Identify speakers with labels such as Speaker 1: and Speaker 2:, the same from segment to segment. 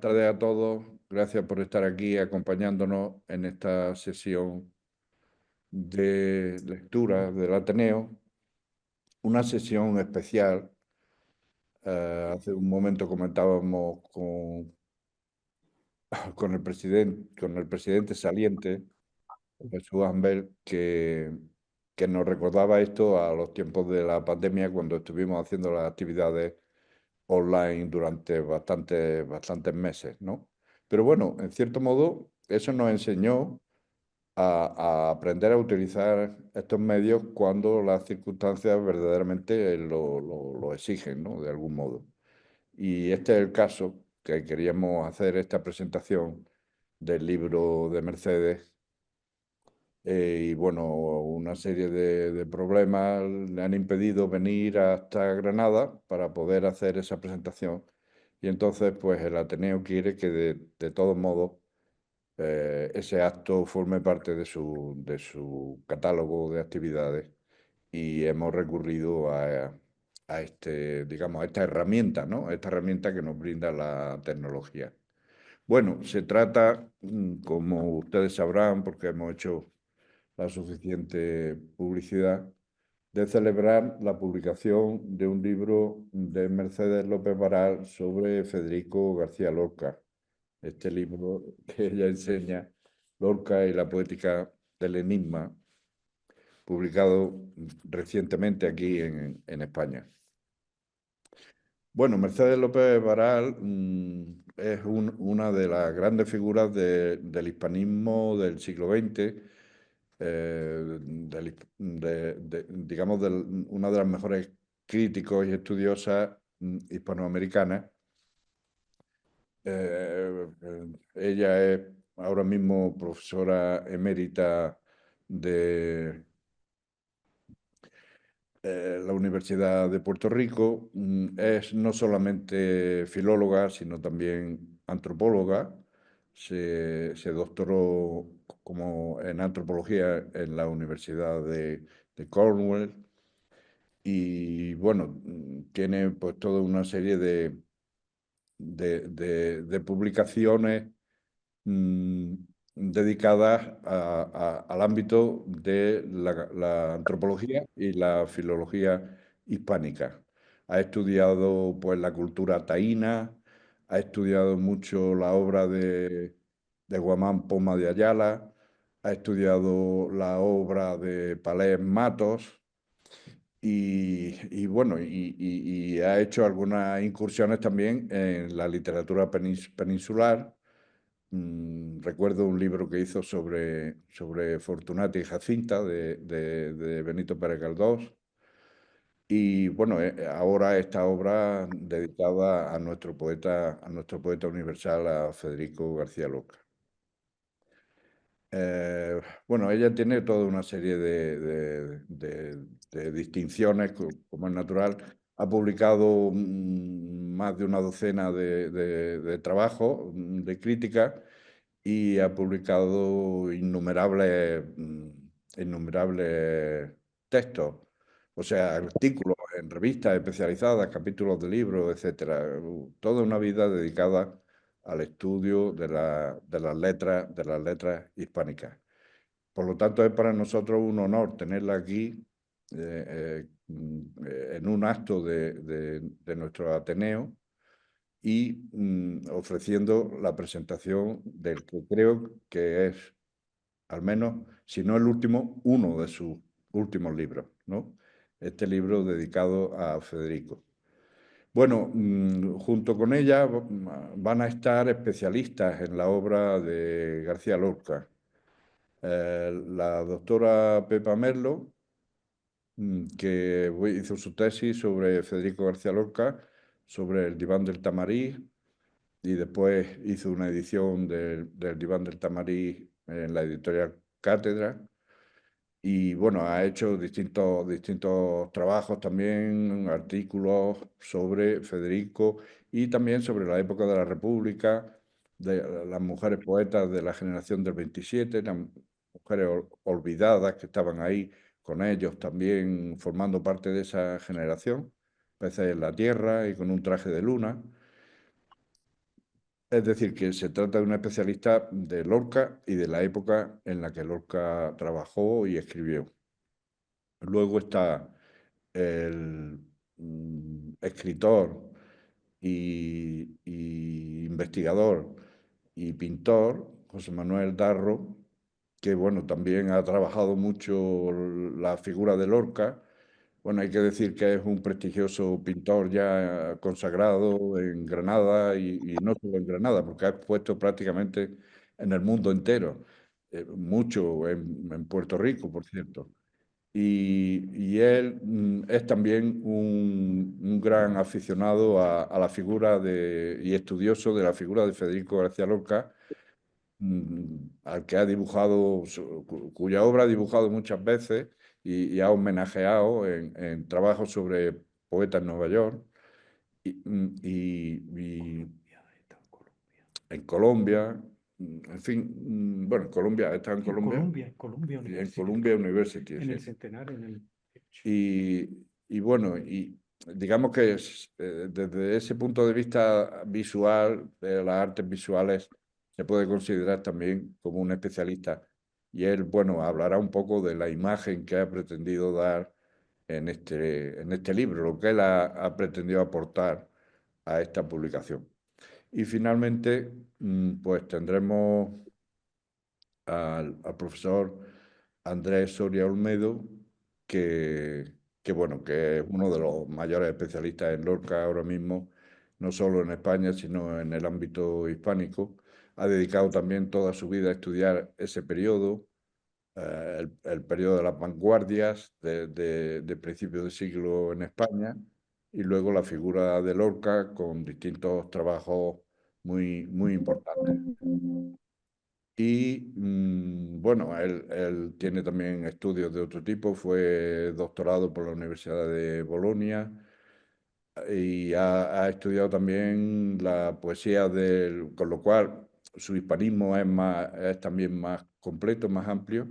Speaker 1: tardes a todos. Gracias por estar aquí acompañándonos en esta sesión de lectura del Ateneo. Una sesión especial. Hace un momento comentábamos con el presidente saliente, Jesús Ambel, que nos recordaba esto a los tiempos de la pandemia cuando estuvimos haciendo las actividades online durante bastantes meses, ¿no? Pero bueno, en cierto modo, eso nos enseñó a aprender a utilizar estos medios cuando las circunstancias verdaderamente lo exigen, ¿no? De algún modo. Y este es el caso que queríamos hacer esta presentación del libro de Mercedes. Y bueno, una serie de problemas le han impedido venir hasta Granada para poder hacer esa presentación. Y entonces, pues el Ateneo quiere que de todos modos ese acto forme parte de su catálogo de actividades. Y hemos recurrido digamos, a esta herramienta, ¿no? A esta herramienta que nos brinda la tecnología. Bueno, se trata, como ustedes sabrán, porque hemos hecho la suficiente publicidad, de celebrar la publicación de un libro de Mercedes López Varal sobre Federico García Lorca. Este libro que ella enseña, Lorca y la poética del enigma, publicado recientemente aquí en España. Bueno, Mercedes López Varal es una de las grandes figuras del hispanismo del siglo XX, digamos, una de las mejores críticos y estudiosas hispanoamericanas. Ella es ahora mismo profesora emérita de la Universidad de Puerto Rico. Es no solamente filóloga, sino también antropóloga. Se doctoró como en antropología en la Universidad de Cornwall. Y bueno, tiene pues toda una serie de publicaciones mm, dedicadas al ámbito de la antropología y la filología hispánica. Ha estudiado pues la cultura taína, ha estudiado mucho la obra de Guamán Poma de Ayala, ha estudiado la obra de Palés Matos. Y bueno, y ha hecho algunas incursiones también en la literatura peninsular. Recuerdo un libro que hizo sobre Fortunata y Jacinta de Benito Pérez Galdós. Y bueno, ahora esta obra dedicada a nuestro poeta universal, a Federico García Lorca. Bueno, ella tiene toda una serie de distinciones, como es natural. Ha publicado más de una docena de trabajos de crítica y ha publicado innumerables textos, o sea, artículos en revistas especializadas, capítulos de libros, etcétera. Toda una vida dedicada al estudio de las letras hispánicas. Por lo tanto, es para nosotros un honor tenerla aquí en un acto de nuestro Ateneo y ofreciendo la presentación del que creo que es, al menos, si no el último, uno de sus últimos libros, ¿no? Este libro dedicado a Federico. Bueno, junto con ella van a estar especialistas en la obra de García Lorca. La doctora Pepa Merlo, que hizo su tesis sobre Federico García Lorca, sobre el Diván del Tamarí, y después hizo una edición del Diván del Tamarí en la editorial Cátedra. Y bueno, ha hecho distintos trabajos también, artículos sobre Federico y también sobre la época de la República, de las mujeres poetas de la generación del 27, las mujeres olvidadas que estaban ahí con ellos también formando parte de esa generación, peces en la tierra y con un traje de luna. Es decir, que se trata de un especialista de Lorca y de la época en la que Lorca trabajó y escribió. Luego está el escritor y investigador y pintor José Manuel Darro, que bueno, también ha trabajado mucho la figura de Lorca. Bueno, hay que decir que es un prestigioso pintor ya consagrado en Granada y no solo en Granada, porque ha expuesto prácticamente en el mundo entero, mucho en Puerto Rico, por cierto. Y él es también un gran aficionado a la figura y estudioso de la figura de Federico García Lorca, al que ha dibujado, cuya obra ha dibujado muchas veces y ha homenajeado en trabajos sobre poetas en Nueva York y en Colombia, en fin, bueno, en Colombia, está en Colombia,
Speaker 2: Columbia
Speaker 1: y en
Speaker 2: University.
Speaker 1: Columbia University,
Speaker 2: En
Speaker 1: sí.
Speaker 2: el centenario, en el...
Speaker 1: Y bueno, y digamos que desde ese punto de vista visual, de las artes visuales, se puede considerar también como un especialista. Y él, bueno, hablará un poco de la imagen que ha pretendido dar en este libro, lo que él ha pretendido aportar a esta publicación. Y finalmente, pues tendremos al profesor Andrés Soria Olmedo, bueno, que es uno de los mayores especialistas en Lorca ahora mismo, no solo en España, sino en el ámbito hispánico. Ha dedicado también toda su vida a estudiar ese periodo, el periodo de las vanguardias de principios de siglo en España, y luego la figura de Lorca con distintos trabajos muy importantes. Y bueno, él tiene también estudios de otro tipo, fue doctorado por la Universidad de Bolonia y ha estudiado también la poesía con lo cual su hispanismo es también más completo, más amplio.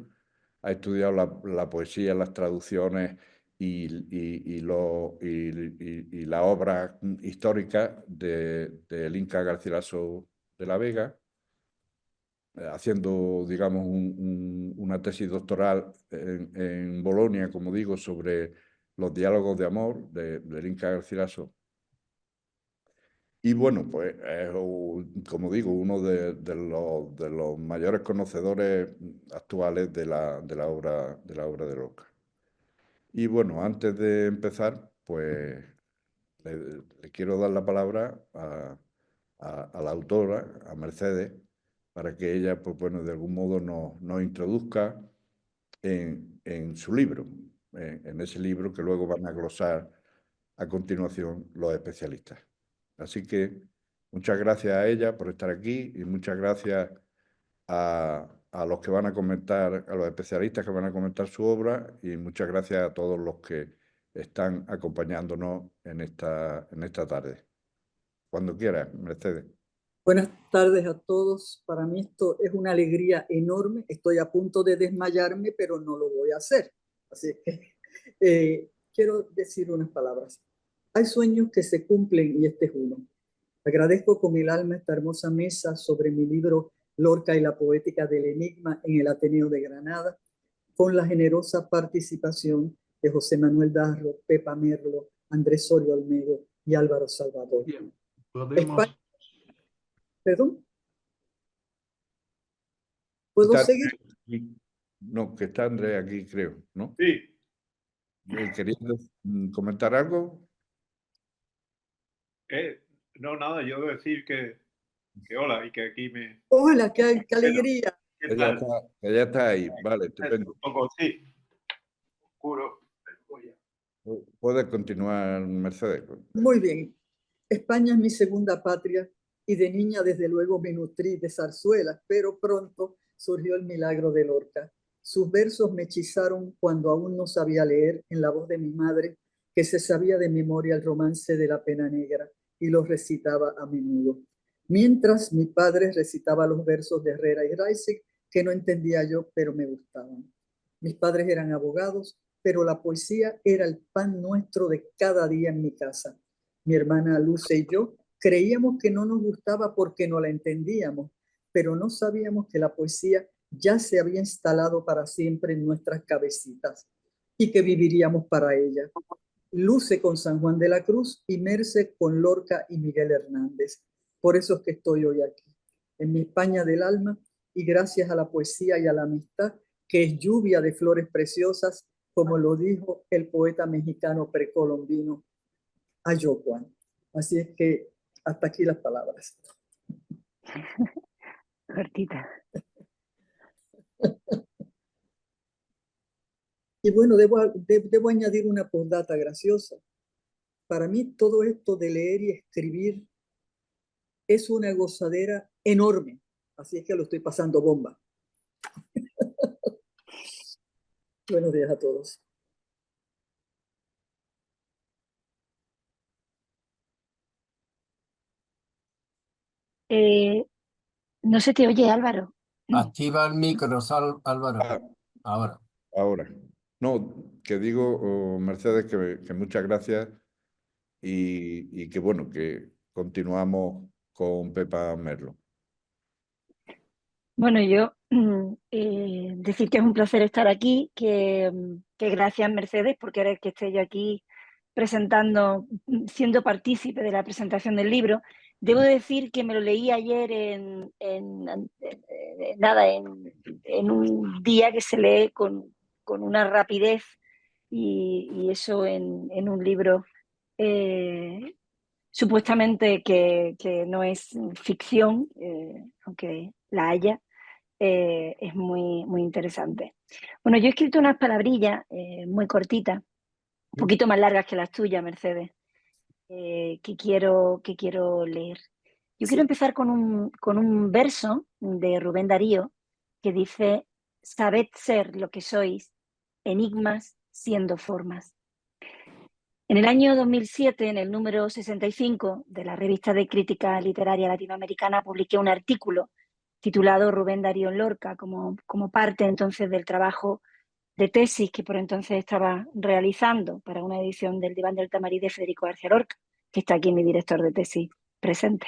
Speaker 1: Ha estudiado la poesía, las traducciones y la obra histórica del Inca Garcilaso de la Vega, haciendo, digamos, una tesis doctoral en Bolonia, como digo, sobre los diálogos de amor del Inca Garcilaso. Y bueno, pues es, como digo, uno de los mayores conocedores actuales de la obra de Lorca. Y bueno, antes de empezar, pues le quiero dar la palabra a la autora, a Mercedes, para que ella, pues bueno, de algún modo nos introduzca en su libro, en ese libro que luego van a glosar a continuación los especialistas. Así que muchas gracias a ella por estar aquí y muchas gracias a los que van a comentar, a los especialistas que van a comentar su obra, y muchas gracias a todos los que están acompañándonos en esta tarde. Cuando quieras, Mercedes.
Speaker 3: Buenas tardes a todos. Para mí esto es una alegría enorme. Estoy a punto de desmayarme, pero no lo voy a hacer. Así que quiero decir unas palabras. Hay sueños que se cumplen y este es uno. Agradezco con el alma esta hermosa mesa sobre mi libro Lorca y la poética del enigma en el Ateneo de Granada, con la generosa participación de José Manuel Darro, Pepa Merlo, Andrés Soria Olmedo y Álvaro Salvador.
Speaker 2: Bien, podemos...
Speaker 3: ¿Perdón? ¿Puedo seguir?
Speaker 1: No, que está Andrés aquí, creo, ¿no?
Speaker 2: Sí.
Speaker 1: ¿Querías comentar algo?
Speaker 2: No, nada, yo debo decir que hola y que aquí me...
Speaker 3: Hola, qué alegría.
Speaker 2: ¿Qué
Speaker 1: Ella
Speaker 2: tal?
Speaker 1: está ahí, vale,
Speaker 2: Es
Speaker 1: estupendo.
Speaker 2: un poco, sí, oscuro.
Speaker 1: Puedes continuar, Mercedes.
Speaker 3: Muy bien. España es mi segunda patria y de niña desde luego me nutrí de zarzuelas, pero pronto surgió el milagro de Lorca. Sus versos me hechizaron cuando aún no sabía leer, en la voz de mi madre, que se sabía de memoria el romance de la pena negra y los recitaba a menudo. Mientras mi padre recitaba los versos de Herrera y Reisig, que no entendía yo, pero me gustaban. Mis padres eran abogados, pero la poesía era el pan nuestro de cada día en mi casa. Mi hermana Luce y yo Creíamos que no nos gustaba porque no la entendíamos, pero no sabíamos que la poesía ya se había instalado para siempre en nuestras cabecitas y que viviríamos para ella. Luce con San Juan de la Cruz y Merce con Lorca y Miguel Hernández. Por eso es que estoy hoy aquí, en mi España del alma, y gracias a la poesía y a la amistad, que es lluvia de flores preciosas, como lo dijo el poeta mexicano precolombino Ayocuan. Así es que hasta aquí las palabras.
Speaker 4: Cortita.
Speaker 3: Y bueno, debo añadir una postdata graciosa. Para mí todo esto de leer y escribir es una gozadera enorme. Así es que lo estoy pasando bomba. Buenos días a todos.
Speaker 4: No se te oye, Álvaro.
Speaker 5: Activa el micro, Álvaro.
Speaker 1: Ah,
Speaker 5: Ahora.
Speaker 1: ahora. No, que digo, Mercedes, que muchas gracias y que bueno, que continuamos con Pepa Merlo.
Speaker 4: Bueno, yo decir que es un placer estar aquí, que gracias Mercedes por querer que esté yo aquí presentando, siendo partícipe de la presentación del libro. Debo decir que me lo leí ayer en un día que se lee con una rapidez y eso en un libro supuestamente que no es ficción, aunque la haya. Es muy interesante. Bueno, yo he escrito unas palabrillas muy cortitas, un poquito más largas que las tuyas, Mercedes, que quiero leer. Yo quiero empezar con un verso de Rubén Darío que dice: sabed ser lo que sois, enigmas siendo formas. En el año 2007, en el número 65 de la revista de crítica literaria latinoamericana, publiqué un artículo titulado Rubén Darío en Lorca, como parte entonces del trabajo de tesis que por entonces estaba realizando para una edición del Diván del Tamarí de Federico García Lorca, que está aquí mi director de tesis presente.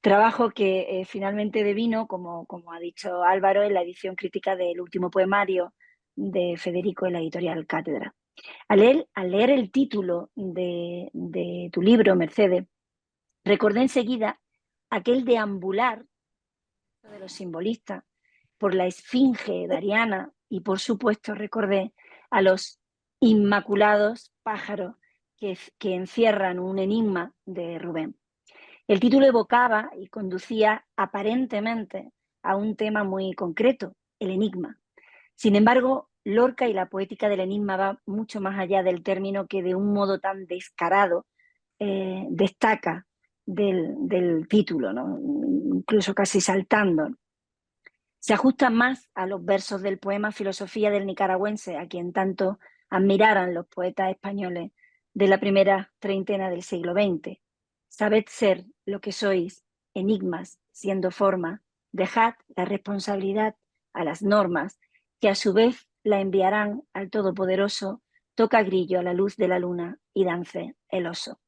Speaker 4: Trabajo que finalmente devino, como ha dicho Álvaro, en la edición crítica del último poemario de Federico en la editorial Cátedra. Al leer el título de tu libro, Mercedes, recordé enseguida aquel deambular de los simbolistas por la esfinge dariana y, por supuesto, recordé a los inmaculados pájaros que encierran un enigma de Rubén. El título evocaba y conducía aparentemente a un tema muy concreto, el enigma. Sin embargo, Lorca y la poética del enigma va mucho más allá del término que de un modo tan descarado destaca del título, ¿no? Incluso casi saltando. Se ajusta más a los versos del poema Filosofía del nicaragüense, a quien tanto admiraran los poetas españoles de la primera treintena del siglo XX. Sabed ser lo que sois, enigmas siendo forma, dejad la responsabilidad a las normas, que a su vez la enviarán al Todopoderoso, toca grillo a la luz de la luna y dance el oso.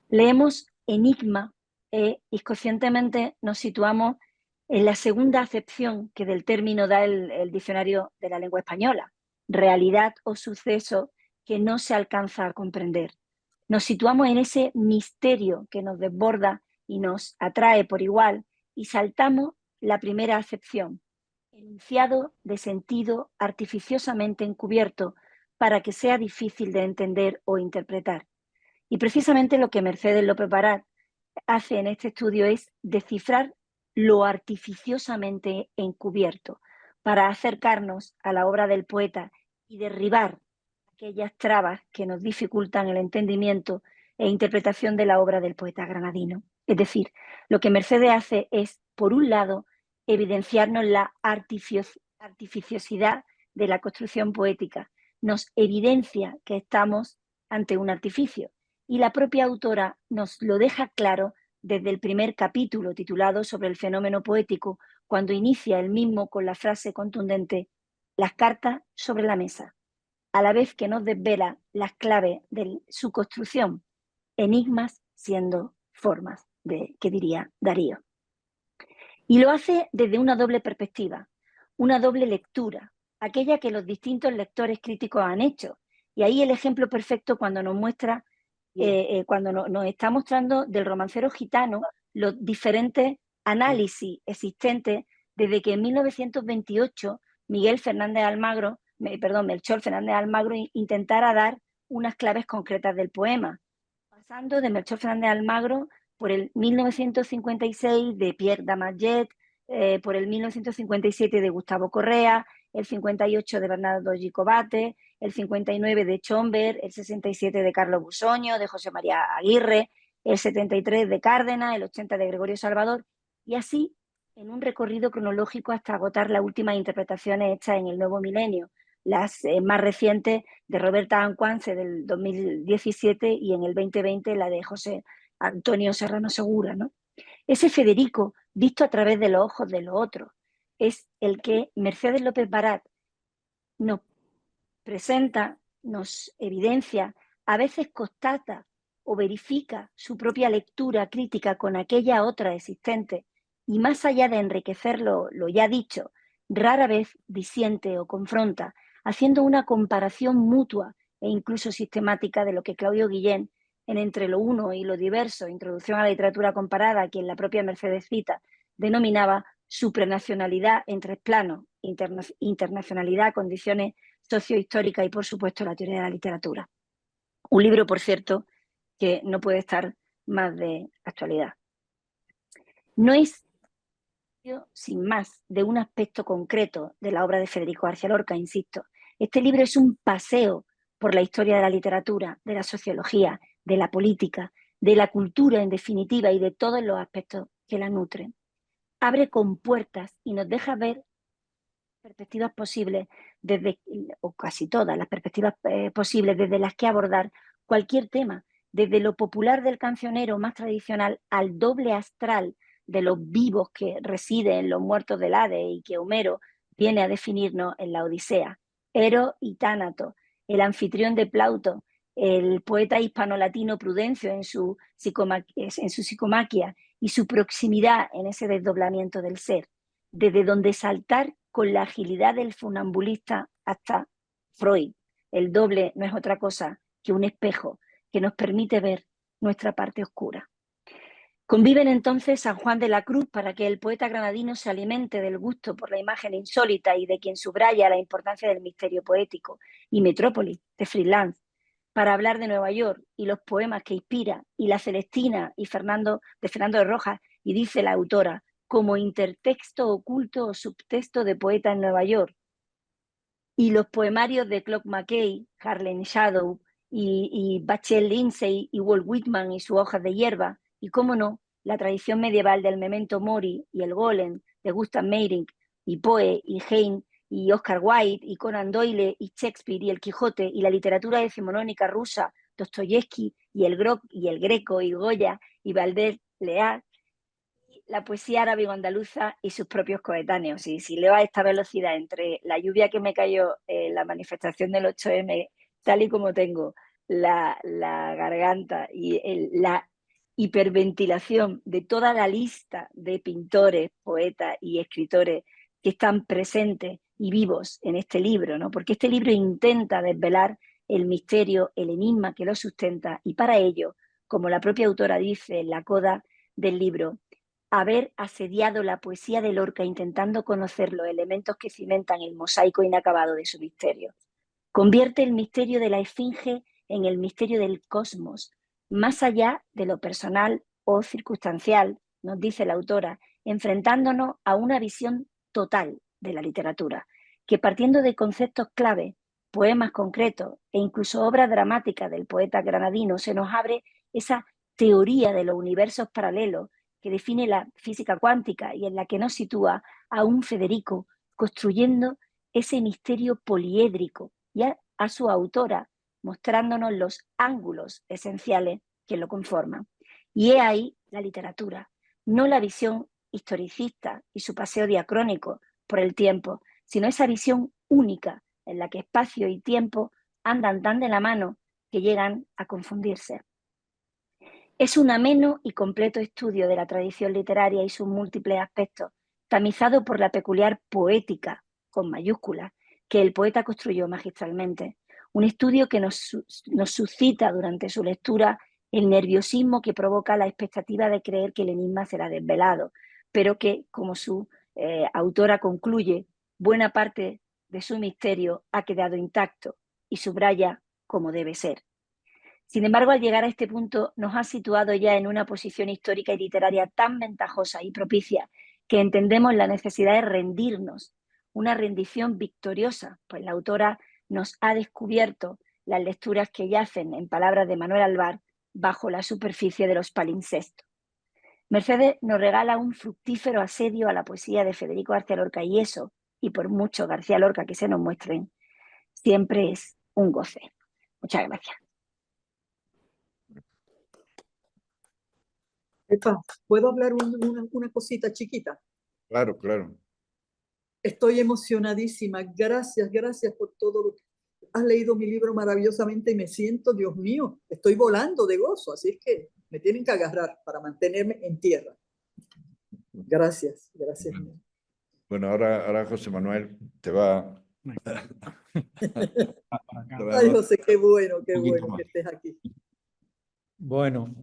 Speaker 4: Leemos enigma e inconscientemente nos situamos en la segunda acepción que del término da el diccionario de la lengua española, realidad o suceso que no se alcanza a comprender. Nos situamos en ese misterio que nos desborda y nos atrae por igual y saltamos la primera acepción, enunciado de sentido artificiosamente encubierto para que sea difícil de entender o interpretar. Y precisamente lo que Mercedes López Barat hace en este estudio es descifrar lo artificiosamente encubierto para acercarnos a la obra del poeta y derribar aquellas trabas que nos dificultan el entendimiento e interpretación de la obra del poeta granadino. Es decir, lo que Mercedes hace es, por un lado, evidenciarnos la artificiosidad de la construcción poética. Nos evidencia que estamos ante un artificio. Y la propia autora nos lo deja claro desde el primer capítulo titulado Sobre el fenómeno poético, cuando inicia el mismo con la frase contundente: las cartas sobre la mesa, a la vez que nos desvela las claves de su construcción, enigmas siendo formas, que diría Darío. Y lo hace desde una doble perspectiva, una doble lectura, aquella que los distintos lectores críticos han hecho. Y ahí el ejemplo perfecto cuando nos muestra, cuando nos está mostrando del romancero gitano los diferentes análisis existentes desde que en 1928 Melchor Fernández Almagro intentara dar unas claves concretas del poema, pasando de Melchor Fernández Almagro por el 1956 de Pierre Damasjet, por el 1957 de Gustavo Correa, el 58 de Bernardo Gicovate, el 59 de Chomber, el 67 de Carlos Busoño, de José María Aguirre, el 73 de Cárdenas, el 80 de Gregorio Salvador, y así en un recorrido cronológico hasta agotar las últimas interpretaciones hechas en el nuevo milenio, las más recientes de Roberta Ancuance del 2017 y en el 2020 la de José Antonio Serrano Segura, ¿no? Ese Federico, visto a través de los ojos de los otros, es el que Mercedes López Barat nos presenta, nos evidencia, a veces constata o verifica su propia lectura crítica con aquella otra existente, y más allá de enriquecer lo ya dicho, rara vez disiente o confronta, haciendo una comparación mutua e incluso sistemática de lo que Claudio Guillén, en Entre lo uno y lo diverso, Introducción a la literatura comparada, a quien la propia Mercedes cita, denominaba supranacionalidad en tres planos, internacionalidad, condiciones sociohistóricas y, por supuesto, la teoría de la literatura. Un libro, por cierto, que no puede estar más de actualidad. No es, sin más, de un aspecto concreto de la obra de Federico García Lorca, insisto. Este libro es un paseo por la historia de la literatura, de la sociología, de la política, de la cultura en definitiva y de todos los aspectos que la nutren. Abre compuertas y nos deja ver perspectivas posibles, o casi todas las perspectivas posibles desde las que abordar cualquier tema, desde lo popular del cancionero más tradicional al doble astral de los vivos que residen en los muertos del Hades y que Homero viene a definirnos en la Odisea. Eros y Tánato, el anfitrión de Plauto, el poeta hispano-latino Prudencio en su psicomaquia y su proximidad en ese desdoblamiento del ser, desde donde saltar con la agilidad del funambulista hasta Freud. El doble no es otra cosa que un espejo que nos permite ver nuestra parte oscura. Conviven entonces San Juan de la Cruz para que el poeta granadino se alimente del gusto por la imagen insólita y de quien subraya la importancia del misterio poético, y Metrópolis, de Freelance, para hablar de Nueva York y los poemas que inspira, y La Celestina de Fernando de Rojas, y dice la autora, como intertexto oculto o subtexto de poeta en Nueva York. Y los poemarios de Clark Mackay, Harlem Shadow, y Bachel Lindsay y Walt Whitman y sus hojas de hierba, y cómo no, la tradición medieval del Memento Mori y el Golem de Gustav Meyrink, y Poe y Heine y Oscar Wilde y Conan Doyle y Shakespeare y el Quijote y la literatura decimonónica rusa, Dostoyevsky y el Greco y Goya y Valdés Leal, la poesía árabe-andaluza y sus propios coetáneos. Y si leo a esta velocidad entre la lluvia que me cayó en la manifestación del 8M, tal y como tengo la garganta y la hiperventilación de toda la lista de pintores, poetas y escritores que están presentes y vivos en este libro, ¿no? Porque este libro intenta desvelar el misterio, el enigma que lo sustenta, y para ello, como la propia autora dice en la coda del libro, haber asediado la poesía de Lorca intentando conocer los elementos que cimentan el mosaico inacabado de su misterio. Convierte el misterio de la esfinge en el misterio del cosmos, más allá de lo personal o circunstancial, nos dice la autora, enfrentándonos a una visión total de la literatura, que partiendo de conceptos clave, poemas concretos e incluso obras dramáticas del poeta granadino, se nos abre esa teoría de los universos paralelos que define la física cuántica y en la que nos sitúa a un Federico construyendo ese misterio poliédrico y a su autora mostrándonos los ángulos esenciales que lo conforman. Y he ahí la literatura, no la visión historicista y su paseo diacrónico por el tiempo, sino esa visión única en la que espacio y tiempo andan tan de la mano que llegan a confundirse. Es un ameno y completo estudio de la tradición literaria y sus múltiples aspectos, tamizado por la peculiar poética, con mayúsculas, que el poeta construyó magistralmente. Un estudio que nos suscita durante su lectura el nerviosismo que provoca la expectativa de creer que el enigma será desvelado, pero que, como su autora concluye, buena parte de su misterio ha quedado intacto y subraya como debe ser. Sin embargo, al llegar a este punto, nos ha situado ya en una posición histórica y literaria tan ventajosa y propicia que entendemos la necesidad de rendirnos, una rendición victoriosa, pues la autora nos ha descubierto las lecturas que yacen, en palabras de Manuel Alvar, bajo la superficie de los palimpsestos. Mercedes nos regala un fructífero asedio a la poesía de Federico García Lorca y eso, y por mucho García Lorca que se nos muestren, siempre es un goce. Muchas gracias.
Speaker 3: Epa, ¿puedo hablar una cosita chiquita?
Speaker 1: Claro, claro.
Speaker 3: Estoy emocionadísima. Gracias, gracias por todo lo que has leído mi libro maravillosamente y me siento, Dios mío, estoy volando de gozo, así es que me tienen que agarrar para mantenerme en tierra. Gracias, gracias.
Speaker 1: Bueno, ahora José Manuel te va...
Speaker 3: Ay, José, qué bueno
Speaker 1: poquito más.
Speaker 3: que estés aquí.
Speaker 6: Bueno,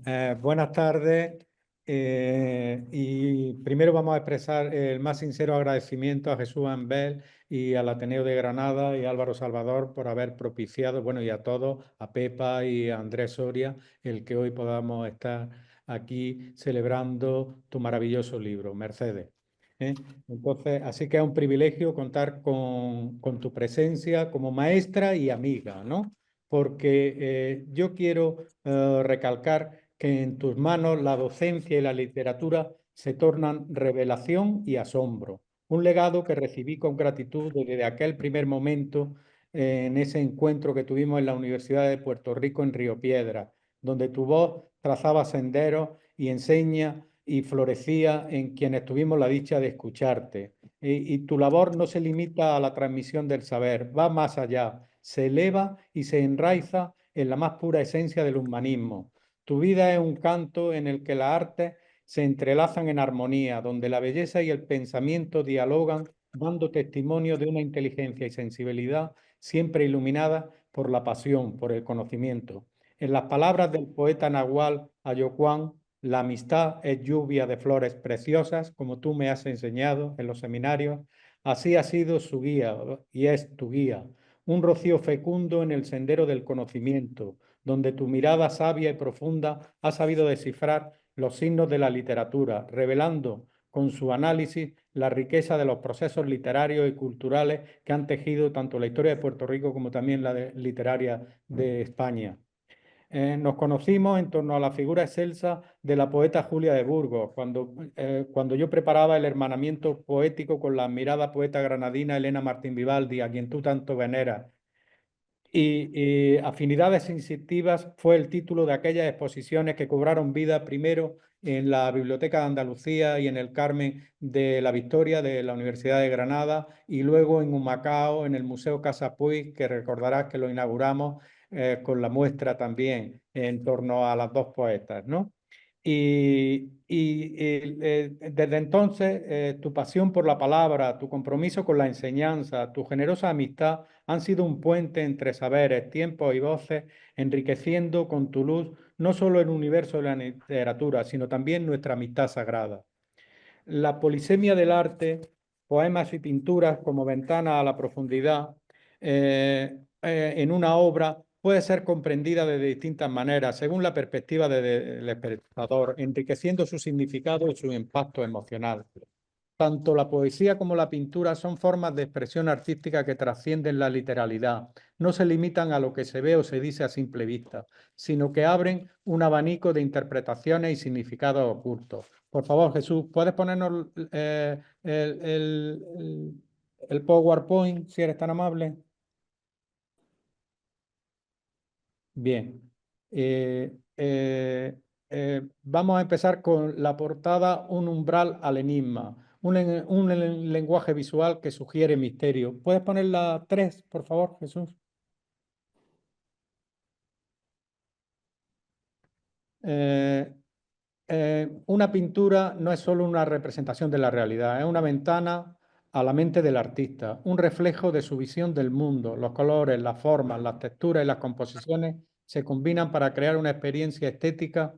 Speaker 6: buenas tardes y primero vamos a expresar el más sincero agradecimiento a Jesús Ambel y al Ateneo de Granada y a Álvaro Salvador por haber propiciado, bueno, y a todos, a Pepa y a Andrés Soria, el que hoy podamos estar aquí celebrando tu maravilloso libro, Mercedes. Entonces, así que es un privilegio contar con tu presencia como maestra y amiga, ¿no? Porque yo quiero recalcar que en tus manos la docencia y la literatura se tornan revelación y asombro. Un legado que recibí con gratitud desde aquel primer momento en ese encuentro que tuvimos en la Universidad de Puerto Rico en Río Piedra, donde tu voz trazaba senderos y enseña y florecía en quienes tuvimos la dicha de escucharte. Y tu labor no se limita a la transmisión del saber, va más allá, se eleva y se enraiza en la más pura esencia del humanismo. Tu vida es un canto en el que las artes se entrelazan en armonía, donde la belleza y el pensamiento dialogan, dando testimonio de una inteligencia y sensibilidad siempre iluminada por la pasión, por el conocimiento. En las palabras del poeta nahual Ayocuán, la amistad es lluvia de flores preciosas, como tú me has enseñado en los seminarios. Así ha sido su guía y es tu guía, un rocío fecundo en el sendero del conocimiento, donde tu mirada sabia y profunda ha sabido descifrar los signos de la literatura, revelando con su análisis la riqueza de los procesos literarios y culturales que han tejido tanto la historia de Puerto Rico como también la literaria de España. Nos conocimos en torno a la figura excelsa de la poeta Julia de Burgos, cuando yo preparaba el hermanamiento poético con la admirada poeta granadina Elena Martín Vivaldi, a quien tú tanto veneras. Y Afinidades Instintivas fue el título de aquellas exposiciones que cobraron vida primero en la Biblioteca de Andalucía y en el Carmen de la Victoria de la Universidad de Granada y luego en Humacao, en el Museo Casa Puig, que recordarás que lo inauguramos con la muestra también en torno a las dos poetas, ¿no? Desde entonces, tu pasión por la palabra, tu compromiso con la enseñanza, tu generosa amistad han sido un puente entre saberes, tiempos y voces, enriqueciendo con tu luz no solo el universo de la literatura, sino también nuestra amistad sagrada. La polisemia del arte, poemas y pinturas como ventana a la profundidad en una obra puede ser comprendida de distintas maneras, según la perspectiva del espectador, enriqueciendo su significado y su impacto emocional. Tanto la poesía como la pintura son formas de expresión artística que trascienden la literalidad. No se limitan a lo que se ve o se dice a simple vista, sino que abren un abanico de interpretaciones y significados ocultos. Por favor, Jesús, ¿puedes ponernos el PowerPoint, si eres tan amable? Bien. Vamos a empezar con la portada Un umbral al enigma. Un lenguaje visual que sugiere misterio. ¿Puedes poner la 3, por favor, Jesús? Una pintura no es solo una representación de la realidad, es una ventana a la mente del artista, un reflejo de su visión del mundo. Los colores, las formas, las texturas y las composiciones se combinan para crear una experiencia estética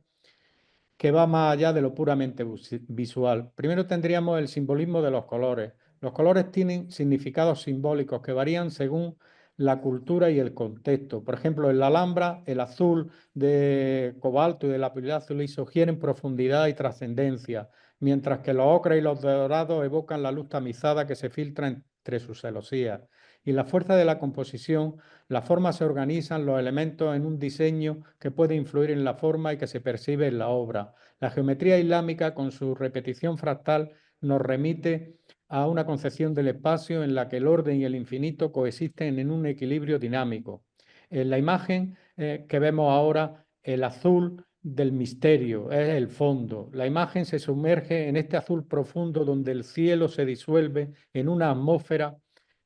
Speaker 6: que va más allá de lo puramente visual. Primero tendríamos el simbolismo de los colores. Los colores tienen significados simbólicos que varían según la cultura y el contexto. Por ejemplo, en la Alhambra, el azul de cobalto y del lapislázuli sugieren profundidad y trascendencia, mientras que los ocres y los dorados evocan la luz tamizada que se filtra entre sus celosías. Y la fuerza de la composición, las formas se organizan, los elementos en un diseño que puede influir en la forma y que se percibe en la obra. La geometría islámica, con su repetición fractal, nos remite a una concepción del espacio en la que el orden y el infinito coexisten en un equilibrio dinámico. En la imagen que vemos ahora, el azul del misterio es el fondo. La imagen se sumerge en este azul profundo donde el cielo se disuelve en una atmósfera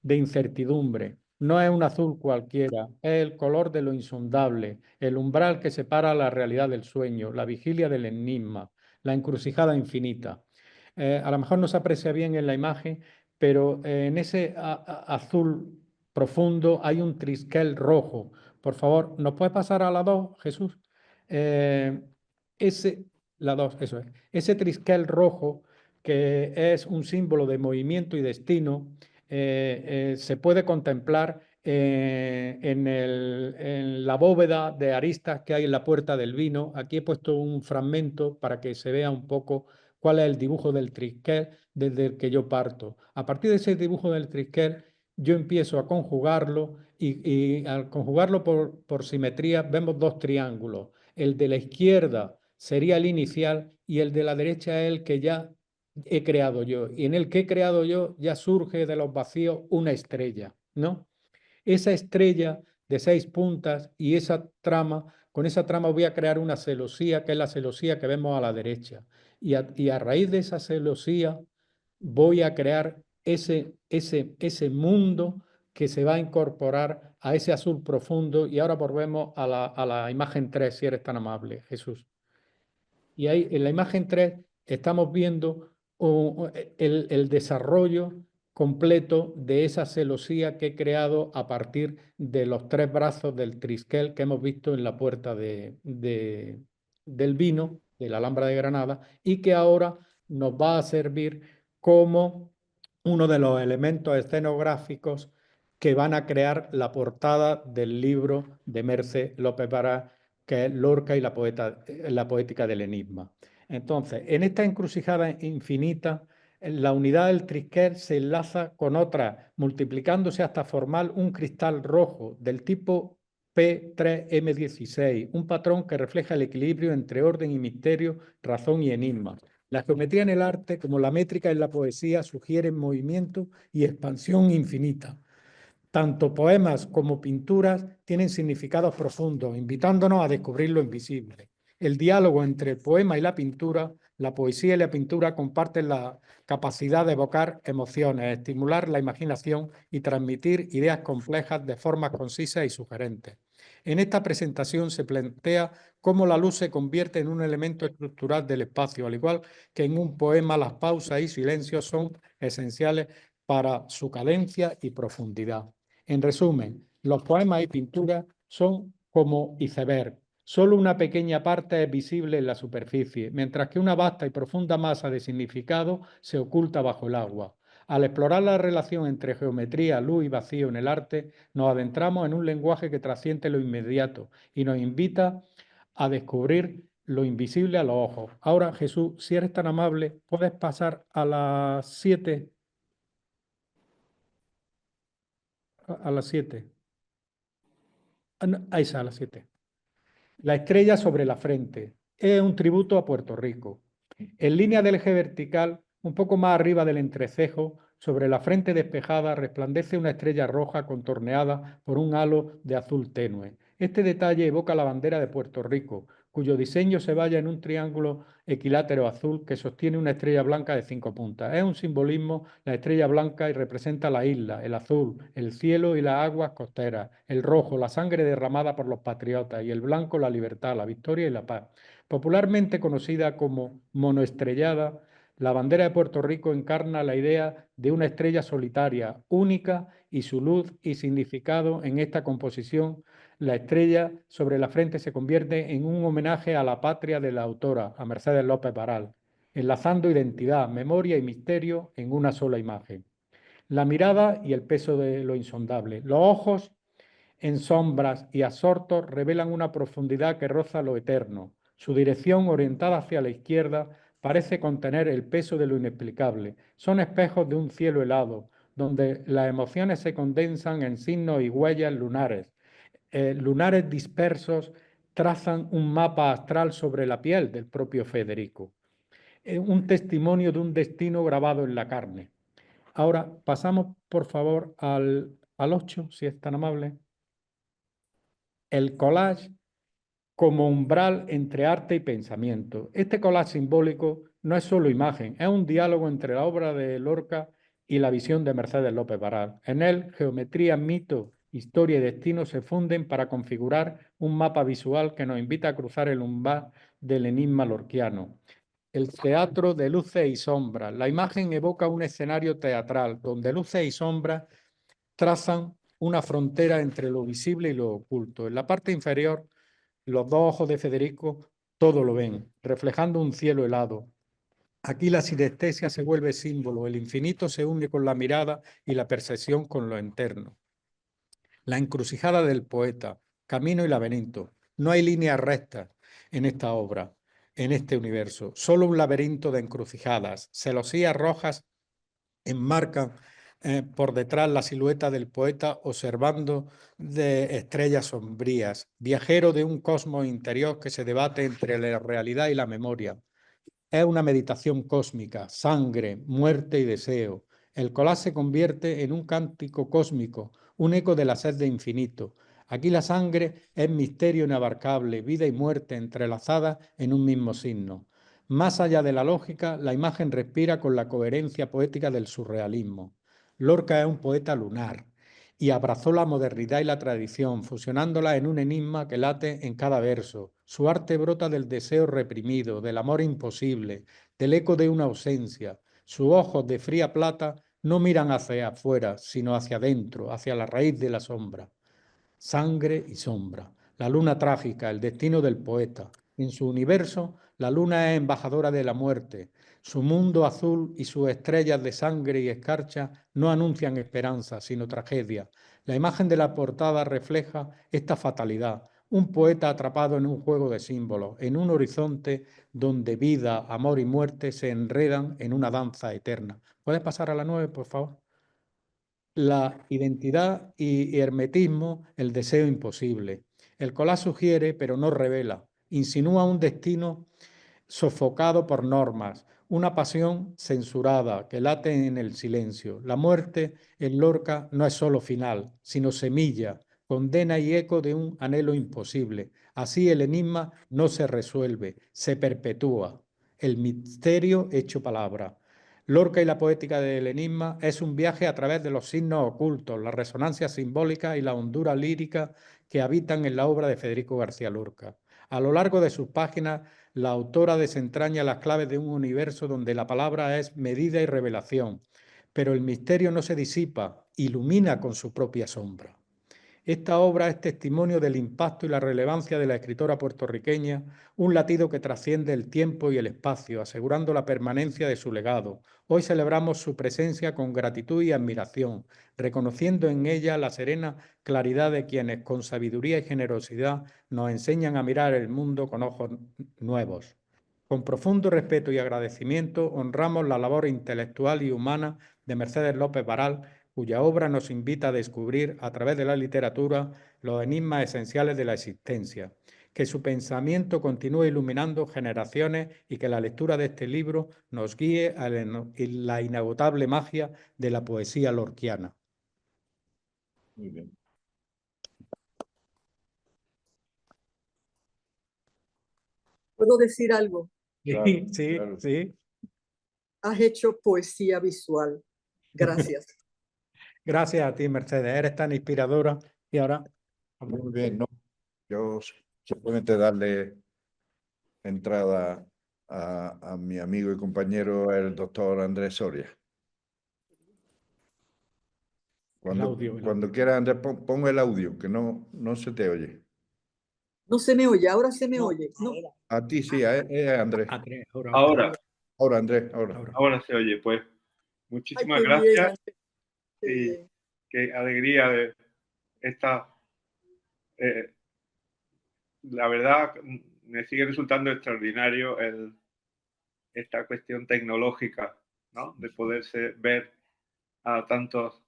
Speaker 6: de incertidumbre. No es un azul cualquiera, es el color de lo insondable, el umbral que separa la realidad del sueño, la vigilia del enigma, la encrucijada infinita. A lo mejor no se aprecia bien en la imagen, pero en ese azul profundo hay un trisquel rojo. Por favor, ¿nos puede pasar a la 2, Jesús? La 2, eso es. Ese trisquel rojo, que es un símbolo de movimiento y destino, se puede contemplar en la bóveda de aristas que hay en la puerta del vino. Aquí he puesto un fragmento para que se vea un poco cuál es el dibujo del trisquel desde el que yo parto. A partir de ese dibujo del trisquel, yo empiezo a conjugarlo y al conjugarlo por simetría vemos dos triángulos. El de la izquierda sería el inicial y el de la derecha es el que ya he creado yo. Y en el que he creado yo ya surge de los vacíos una estrella, ¿no? Esa estrella de 6 puntas y esa trama, con esa trama voy a crear una celosía, que es la celosía que vemos a la derecha. Y a raíz de esa celosía voy a crear ese mundo que se va a incorporar a ese azul profundo. Y ahora volvemos a la imagen 3, si eres tan amable, Jesús. Y ahí en la imagen 3 estamos viendo el desarrollo completo de esa celosía que he creado a partir de los 3 brazos del trisquel que hemos visto en la puerta del vino, de la Alhambra de Granada, y que ahora nos va a servir como uno de los elementos escenográficos que van a crear la portada del libro de Mercè López Baralt, que es Lorca y la poética del enigma. Entonces, en esta encrucijada infinita, la unidad del trisquel se enlaza con otra, multiplicándose hasta formar un cristal rojo del tipo P3M16, un patrón que refleja el equilibrio entre orden y misterio, razón y enigma. La geometría en el arte, como la métrica en la poesía, sugieren movimiento y expansión infinita. Tanto poemas como pinturas tienen significados profundos, invitándonos a descubrir lo invisible. El diálogo entre el poema y la pintura, la poesía y la pintura comparten la capacidad de evocar emociones, estimular la imaginación y transmitir ideas complejas de formas concisas y sugerentes. En esta presentación se plantea cómo la luz se convierte en un elemento estructural del espacio, al igual que en un poema las pausas y silencios son esenciales para su cadencia y profundidad. En resumen, los poemas y pinturas son como iceberg. Solo una pequeña parte es visible en la superficie, mientras que una vasta y profunda masa de significado se oculta bajo el agua. Al explorar la relación entre geometría, luz y vacío en el arte, nos adentramos en un lenguaje que trasciende lo inmediato y nos invita a descubrir lo invisible a los ojos. Ahora, Jesús, si eres tan amable, ¿puedes pasar a las 7? A las 7. Ahí está, a las 7. La estrella sobre la frente. Es un tributo a Puerto Rico. En línea del eje vertical, un poco más arriba del entrecejo, sobre la frente despejada, resplandece una estrella roja contorneada por un halo de azul tenue. Este detalle evoca la bandera de Puerto Rico, cuyo diseño se basa en un triángulo equilátero azul que sostiene una estrella blanca de 5 puntas. Es un simbolismo la estrella blanca y representa la isla, el azul, el cielo y las aguas costeras, el rojo, la sangre derramada por los patriotas y el blanco, la libertad, la victoria y la paz. Popularmente conocida como monoestrellada, la bandera de Puerto Rico encarna la idea de una estrella solitaria, única, y su luz y significado en esta composición. La estrella sobre la frente se convierte en un homenaje a la patria de la autora, a Mercedes López Baral, enlazando identidad, memoria y misterio en una sola imagen. La mirada y el peso de lo insondable. Los ojos en sombras y absortos revelan una profundidad que roza lo eterno. Su dirección, orientada hacia la izquierda, parece contener el peso de lo inexplicable. Son espejos de un cielo helado, donde las emociones se condensan en signos y huellas lunares. Lunares dispersos trazan un mapa astral sobre la piel del propio Federico. Un testimonio de un destino grabado en la carne. Ahora pasamos, por favor, al 8, si es tan amable. El collage como umbral entre arte y pensamiento. Este collage simbólico no es solo imagen, es un diálogo entre la obra de Lorca y la visión de Mercedes López Baral. En él, geometría, mito, historia y destino se funden para configurar un mapa visual que nos invita a cruzar el umbral del enigma lorquiano. El teatro de luces y sombras. La imagen evoca un escenario teatral donde luces y sombras trazan una frontera entre lo visible y lo oculto. En la parte inferior, los dos ojos de Federico todo lo ven, reflejando un cielo helado. Aquí la sinestesia se vuelve símbolo, el infinito se une con la mirada y la percepción con lo interno. La encrucijada del poeta, camino y laberinto. No hay líneas rectas en esta obra, en este universo, solo un laberinto de encrucijadas. Celosías rojas enmarcan por detrás la silueta del poeta observando de estrellas sombrías, viajero de un cosmos interior que se debate entre la realidad y la memoria. Es una meditación cósmica, sangre, muerte y deseo. El collage se convierte en un cántico cósmico, un eco de la sed de infinito. Aquí la sangre es misterio inabarcable, vida y muerte entrelazadas en un mismo signo. Más allá de la lógica, la imagen respira con la coherencia poética del surrealismo. Lorca es un poeta lunar y abrazó la modernidad y la tradición, fusionándola en un enigma que late en cada verso. Su arte brota del deseo reprimido, del amor imposible, del eco de una ausencia. Sus ojos de fría plata no miran hacia afuera, sino hacia adentro, hacia la raíz de la sombra. Sangre y sombra. La luna trágica, el destino del poeta. En su universo, la luna es embajadora de la muerte. Su mundo azul y sus estrellas de sangre y escarcha no anuncian esperanza, sino tragedia. La imagen de la portada refleja esta fatalidad. Un poeta atrapado en un juego de símbolos, en un horizonte donde vida, amor y muerte se enredan en una danza eterna. ¿Puedes pasar a la 9, por favor? La identidad y hermetismo, el deseo imposible. El collage sugiere, pero no revela, insinúa un destino sofocado por normas, una pasión censurada que late en el silencio. La muerte en Lorca no es solo final, sino semilla, condena y eco de un anhelo imposible. Así el enigma no se resuelve, se perpetúa. El misterio hecho palabra. Lorca y la poética del enigma es un viaje a través de los signos ocultos, la resonancia simbólica y la hondura lírica que habitan en la obra de Federico García Lorca. A lo largo de sus páginas, la autora desentraña las claves de un universo donde la palabra es medida y revelación, pero el misterio no se disipa, ilumina con su propia sombra. Esta obra es testimonio del impacto y la relevancia de la escritora puertorriqueña, un latido que trasciende el tiempo y el espacio, asegurando la permanencia de su legado. Hoy celebramos su presencia con gratitud y admiración, reconociendo en ella la serena claridad de quienes con sabiduría y generosidad nos enseñan a mirar el mundo con ojos nuevos. Con profundo respeto y agradecimiento honramos la labor intelectual y humana de Mercedes López Baral, cuya obra nos invita a descubrir a través de la literatura los enigmas esenciales de la existencia. Que su pensamiento continúe iluminando generaciones y que la lectura de este libro nos guíe a la inagotable magia de la poesía lorquiana.
Speaker 1: Muy bien.
Speaker 3: ¿Puedo decir algo?
Speaker 1: Claro,
Speaker 6: Sí, sí,
Speaker 1: claro.
Speaker 6: sí.
Speaker 3: Has hecho poesía visual. Gracias.
Speaker 6: Gracias a ti, Mercedes. Eres tan inspiradora. Y ahora,
Speaker 1: Muy bien, no. Yo simplemente darle entrada a mi amigo y compañero, el doctor Andrés Soria.
Speaker 6: audio.
Speaker 1: Cuando quiera, Andrés, pon el audio, que no se te oye.
Speaker 3: No se me oye, ahora se me
Speaker 4: No,
Speaker 3: oye. No.
Speaker 1: A ti sí, a Andrés.
Speaker 6: Andrés,
Speaker 2: Ahora,
Speaker 1: Ahora, Andrés, ahora.
Speaker 2: ahora se oye, pues.
Speaker 3: Ay,
Speaker 2: Muchísimas
Speaker 3: qué bien,
Speaker 2: gracias
Speaker 3: Andrés, qué
Speaker 2: y
Speaker 3: bien.
Speaker 2: qué alegría de esta. La verdad, me sigue resultando extraordinario esta cuestión tecnológica, ¿no? De poderse ver a tantos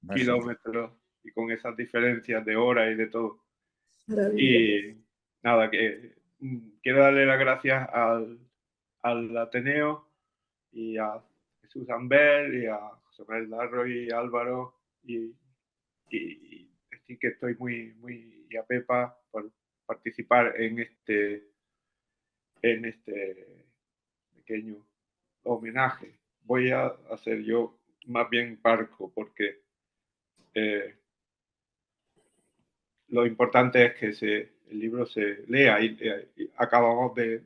Speaker 1: Mágico.
Speaker 2: kilómetros y con esas diferencias de hora y de todo.
Speaker 3: Maravilla.
Speaker 2: Y nada, que quiero darle las gracias al Ateneo y a Jesús Ambel y a José Manuel Darro y Álvaro y decir que estoy muy y a Pepa por participar en este pequeño homenaje. Voy a hacer yo más bien parco porque lo importante es que el libro se lea y acabamos de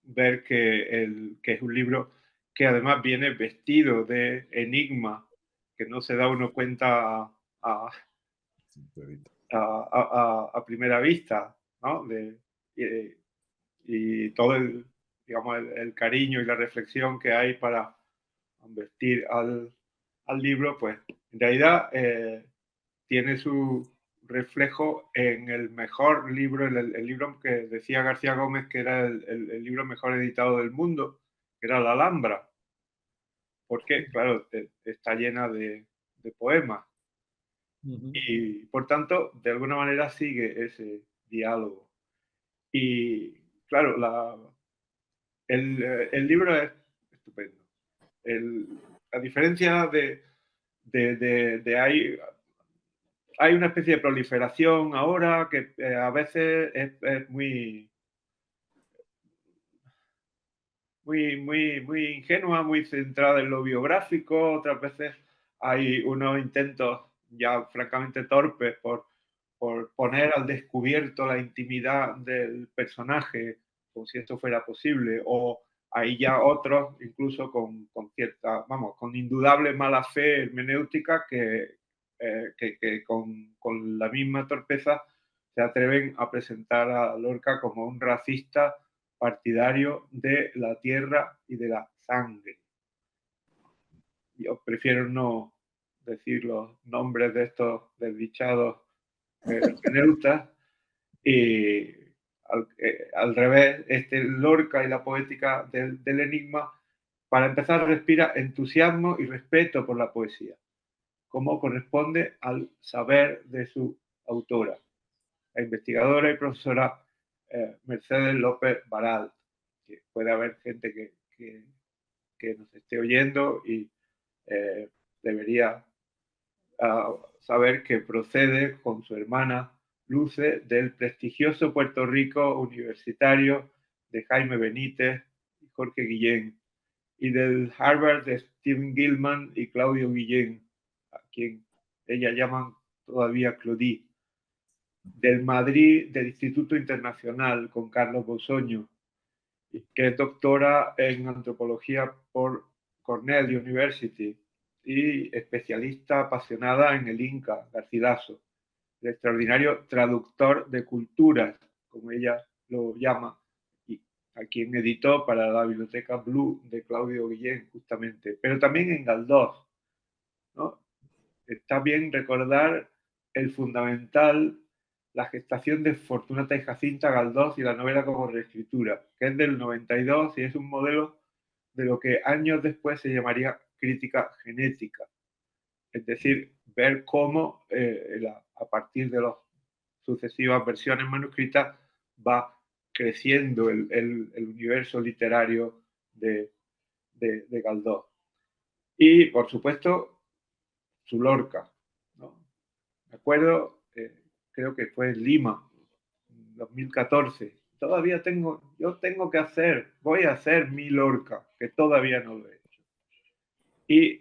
Speaker 2: ver que es un libro que además viene vestido de enigma, que no se da uno cuenta a primera vista, ¿no? Y todo digamos, el cariño y la reflexión que hay para vestir al libro, pues en realidad tiene su reflejo en el mejor libro, el libro que decía García Gómez que era el libro mejor editado del mundo, que era La Alhambra, porque, claro, está llena de poemas. Y, por tanto, de alguna manera sigue ese diálogo. Y, claro, el libro es estupendo. A diferencia de hay una especie de proliferación ahora que a veces es muy ingenua, muy centrada en lo biográfico. Otras veces hay unos intentos ya francamente torpes por poner al descubierto la intimidad del personaje, como si esto fuera posible, o hay ya otros, incluso con cierta, vamos, con indudable mala fe hermenéutica que con la misma torpeza se atreven a presentar a Lorca como un racista partidario de la tierra y de la sangre. Yo prefiero no decir los nombres de estos desdichados hermeneutas y al revés, Lorca y la poética del enigma, para empezar, respira entusiasmo y respeto por la poesía, como corresponde al saber de su autora, la investigadora y profesora Mercedes López Baral, que puede haber gente que nos esté oyendo y debería saber que procede con su hermana Luce del prestigioso Puerto Rico universitario de Jaime Benítez y Jorge Guillén, y del Harvard de Stephen Gilman y Claudio Guillén, a quien ella llaman todavía Claudie, del Madrid del Instituto Internacional con Carlos Bosoño, que es doctora en antropología por Cornell University y especialista apasionada en el Inca, Garcilaso, el extraordinario traductor de culturas, como ella lo llama, y a quien editó para la Biblioteca Blue de Claudio Guillén, justamente, pero también en Galdós, ¿no? Está bien recordar el fundamental, la gestación de Fortunata y Jacinta Galdós y la novela como reescritura, que es del 92 y es un modelo de lo que años después se llamaría crítica genética. Es decir, ver cómo a partir de las sucesivas versiones manuscritas va creciendo el universo literario de Galdós. Y, por supuesto, su Lorca, ¿no? Me acuerdo, creo que fue en Lima, en 2014, yo tengo que voy a hacer mi Lorca, que todavía no lo he hecho. Y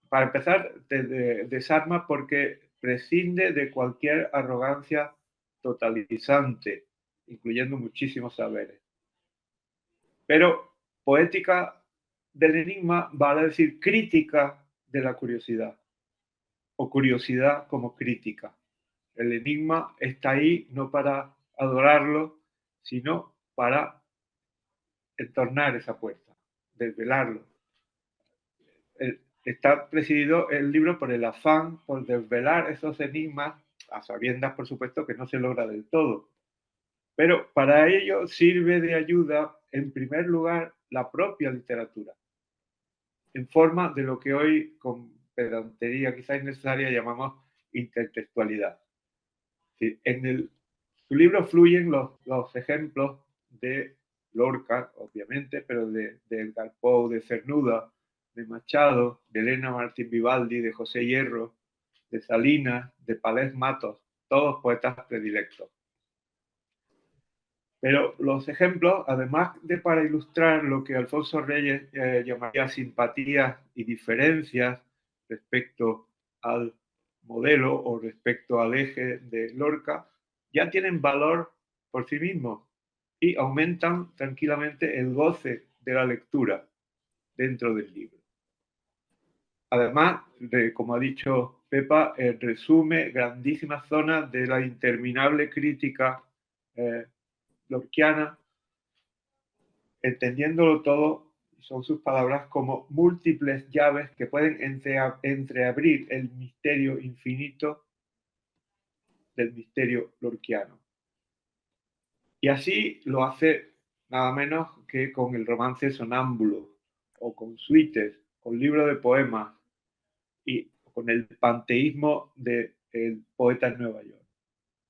Speaker 2: para empezar, desarma porque prescinde de cualquier arrogancia totalizante, incluyendo muchísimos saberes. Pero poética del enigma vale a decir crítica de la curiosidad, o curiosidad como crítica. El enigma está ahí no para adorarlo, sino para entornar esa puerta, desvelarlo. Está presidido el libro por el afán por desvelar esos enigmas, a sabiendas, por supuesto, que no se logra del todo. Pero para ello sirve de ayuda, en primer lugar, la propia literatura, en forma de lo que hoy, con pedantería quizás innecesaria, llamamos intertextualidad. En su libro fluyen los ejemplos de Lorca, obviamente, pero de Edgar Poe, de Cernuda, de Machado, de Elena Martín Vivaldi, de José Hierro, de Salinas, de Palés Matos, todos poetas predilectos. Pero los ejemplos, además de para ilustrar lo que Alfonso Reyes llamaría simpatías y diferencias respecto al modelo o respecto al eje de Lorca, ya tienen valor por sí mismos y aumentan tranquilamente el goce de la lectura dentro del libro. Además, como ha dicho Pepa, resume grandísimas zonas de la interminable crítica lorquiana, entendiéndolo todo, son sus palabras, como múltiples llaves que pueden entreabrir el misterio infinito del misterio lorquiano. Y así lo hace nada menos que con el romance Sonámbulo, o con Suites, con libro de poemas, y con el panteísmo del poeta en Nueva York.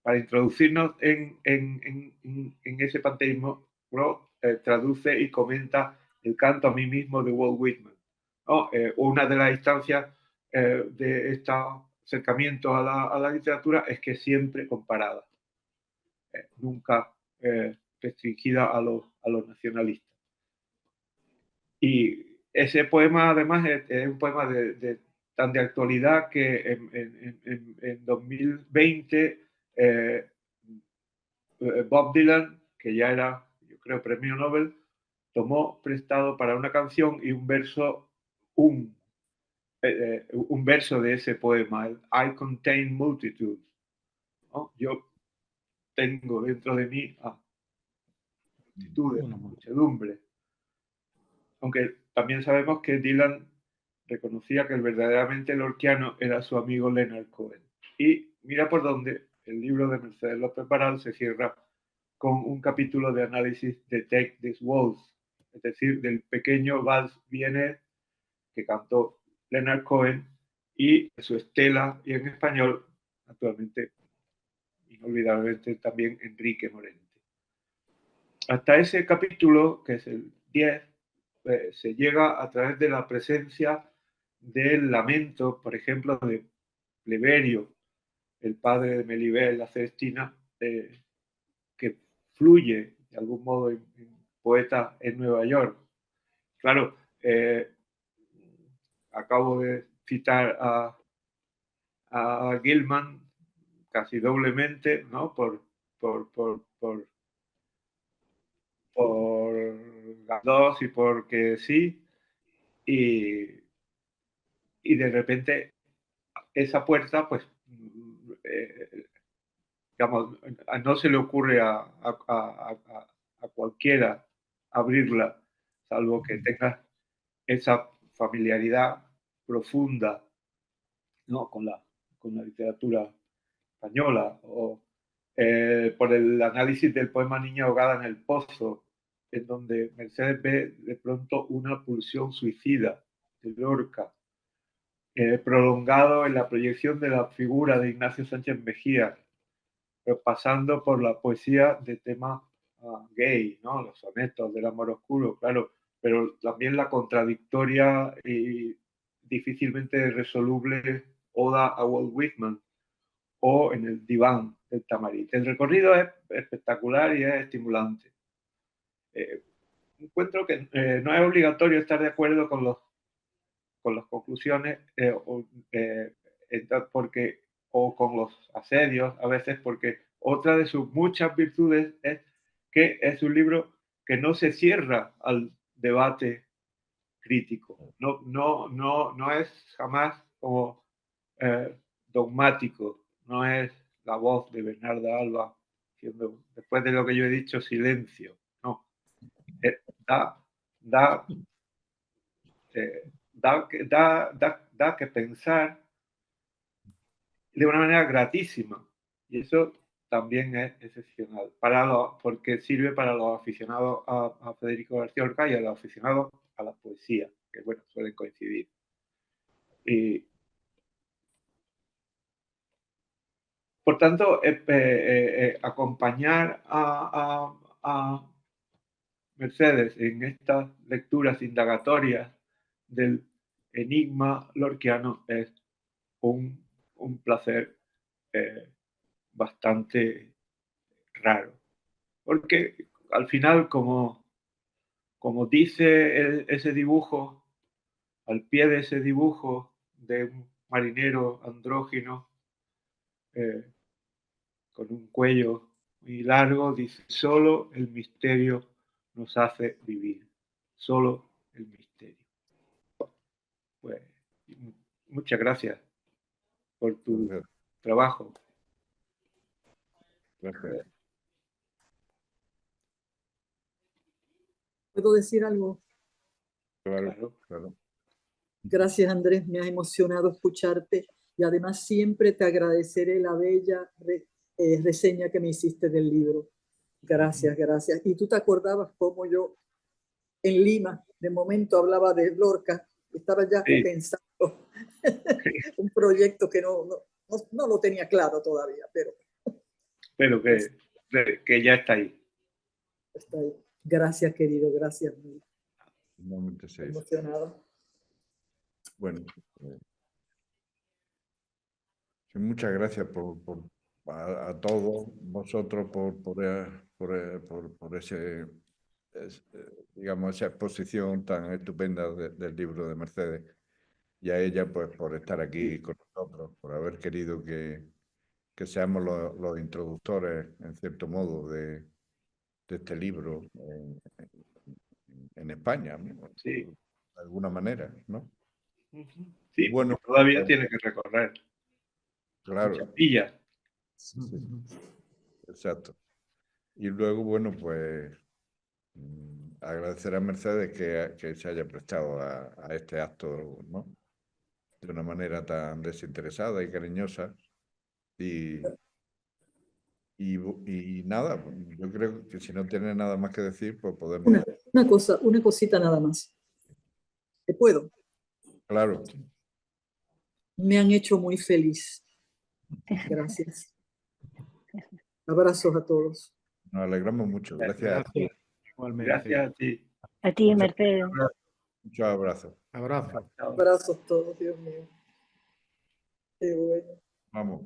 Speaker 2: Para introducirnos en ese panteísmo, traduce y comenta el canto a mí mismo de Walt Whitman, ¿no? Una de las instancias de este acercamiento a la literatura es que siempre comparada, nunca restringida a los nacionalistas. Y ese poema además es un poema tan de actualidad que en 2020 Bob Dylan, que ya era, yo creo, premio Nobel, tomó prestado para una canción y un verso de ese poema, el I contain multitudes, ¿no? Yo tengo dentro de mí multitudes, muchedumbre. Aunque también sabemos que Dylan reconocía que el verdaderamente lorquiano era su amigo Leonard Cohen. Y mira por dónde el libro de Mercedes López Baral se cierra con un capítulo de análisis de Take This Waltz, es decir, del pequeño vals vienés que cantó Leonard Cohen y su estela, y en español, actualmente, inolvidablemente también Enrique Morente. Hasta ese capítulo, que es el 10, se llega a través de la presencia del lamento, por ejemplo, de Pleberio, el padre de Melibea, la Celestina, que fluye de algún modo en Poeta en Nueva York. Claro, acabo de citar a Gilman casi doblemente, ¿no? Por Galdós y porque sí, y de repente esa puerta, pues, digamos, no se le ocurre a cualquiera abrirla, salvo que tenga esa familiaridad profunda, ¿no? con la literatura española, o por el análisis del poema Niña ahogada en el pozo, en donde Mercedes ve de pronto una pulsión suicida de Lorca, prolongado en la proyección de la figura de Ignacio Sánchez Mejía, pero pasando por la poesía de tema gay, ¿no? Los sonetos del amor oscuro, claro, pero también la contradictoria y difícilmente resoluble oda a Walt Whitman, o en el diván del Tamarit. El recorrido es espectacular y es estimulante. Encuentro que no es obligatorio estar de acuerdo con las conclusiones o con los asedios, a veces porque otra de sus muchas virtudes es que es un libro que no se cierra al debate crítico. No es jamás como dogmático, no es la voz de Bernarda Alba diciendo, después de lo que yo he dicho, silencio. No. Da que pensar de una manera gratísima. Y eso también es excepcional, porque sirve para los aficionados a Federico García Lorca y a los aficionados a la poesía, que bueno, suelen coincidir. Y, por tanto, acompañar a Mercedes en estas lecturas indagatorias del enigma lorquiano es un placer bastante raro. Porque al final, como dice ese dibujo, al pie de ese dibujo de un marinero andrógino con un cuello muy largo, dice, solo el misterio nos hace vivir, solo el misterio. Pues, muchas gracias por tu trabajo.
Speaker 1: Gracias.
Speaker 3: ¿Puedo decir algo?
Speaker 1: Claro, claro.
Speaker 3: Gracias, Andrés, me ha emocionado escucharte y además siempre te agradeceré la bella reseña que me hiciste del libro. Gracias, gracias. Y tú te acordabas cómo yo en Lima, de momento hablaba de Lorca, estaba ya pensando un proyecto que no lo tenía claro todavía,
Speaker 2: pero que ya está ahí.
Speaker 3: Está ahí. Gracias, querido, gracias.
Speaker 1: Emocionado. Bueno, muchas gracias a todos vosotros por ese, digamos, esa exposición tan estupenda del libro de Mercedes, y a ella pues por estar aquí con nosotros, por haber querido que seamos los introductores, en cierto modo, de este libro en España, ¿no?
Speaker 2: Sí.
Speaker 1: De alguna manera, ¿no?
Speaker 2: Sí, bueno, todavía tiene que recorrer.
Speaker 1: Claro.
Speaker 2: Villas.
Speaker 1: Sí. Exacto. Y luego, bueno, pues agradecer a Mercedes que se haya prestado a este acto, ¿no? De una manera tan desinteresada y cariñosa. Y nada, yo creo que si no tiene nada más que decir, pues podemos...
Speaker 3: Una cosita nada más. ¿Te puedo?
Speaker 1: Claro.
Speaker 3: Me han hecho muy feliz. Gracias. Abrazos a todos.
Speaker 1: Nos alegramos mucho. Gracias.
Speaker 2: Gracias a ti.
Speaker 4: A ti, Mercedes.
Speaker 1: Muchos abrazos.
Speaker 3: Abrazos todos, Dios mío. Qué bueno.
Speaker 1: Vamos.